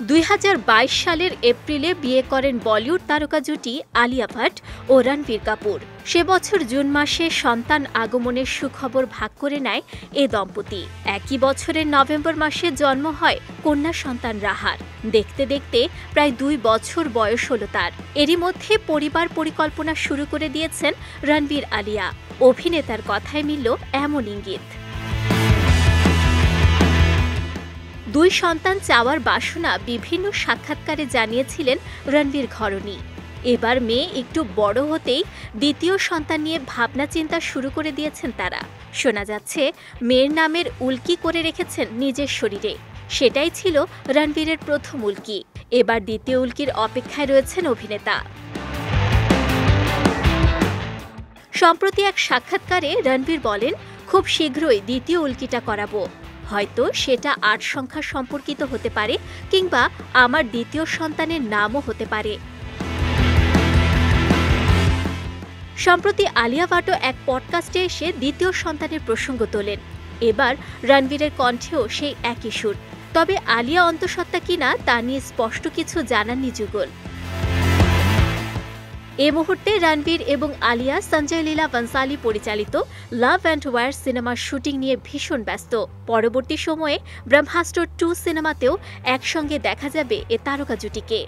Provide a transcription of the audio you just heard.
2022 সালের এপ্রিলে বিয়ে করেন বলিউড তারকা জুটি আলিয়া ভাট ও রণবীর কাপুর। সে বছর জুন মাসে সন্তান আগমনের সুখবর ভাগ করে নেয় এ দম্পতি। একই বছরের নভেম্বর মাসে জন্ম হয় কন্যা সন্তান রাহার। দেখতে দেখতে প্রায় 2 বছর বয়স হল তার। এরই মধ্যে পরিবার পরিকল্পনা শুরু করে দিয়েছেন রণবীর আলিয়া। অভিনেতার কথায় মিলল এমন ইঙ্গিত। 2 সন্তান চাওয়ার বাসনা বিভিন্ন সাক্ষাৎকারে জানিয়েছিলেন রণবীর ঘরণী। এবার মেয়ে একটু বড় হতেই দ্বিতীয় সন্তান নিয়ে ভাবনা চিন্তা শুরু করে দিয়েছেন তারা। শোনা যাচ্ছে মেয়ের নামের উল্কি করে রেখেছেন নিজের শরীরে। সেটাই ছিল রণবীরের প্রথম উল্কি। এবার দ্বিতীয় উল্কির অপেক্ষায় রয়েছেন অভিনেতা। সম্প্রতি এক সাক্ষাৎকারে রণবীর বলেন, খুব শীঘ্রই দ্বিতীয় উল্কিটা করাবো। হয়তো সেটা 8 সংখ্যা সম্পর্কিত হতে পারে, কিংবা আমার দ্বিতীয় সন্তানের নামও হতে পারে। সম্প্রতি আলিয়া ভাটও এক পডকাস্টে এসে দ্বিতীয় সন্তানের প্রসঙ্গ তোলেন। এবার রণবীরের কণ্ঠেও সেই একই সুর। তবে আলিয়া অন্তঃসত্ত্বা কিনা তা নিয়ে স্পষ্ট কিছু জানাননি যুগল। এ মুহূর্তে রণবীর এবং আলিয়া সঞ্জয় লীলা বনসালি পরিচালিত লাভ অ্যান্ড ওয়ার সিনেমার শুটিং নিয়ে ভীষণ ব্যস্ত। পরবর্তী সময়ে ব্রহ্মাস্ত্র 2 সিনেমাতেও একসঙ্গে দেখা যাবে এ তারকা জুটিকে।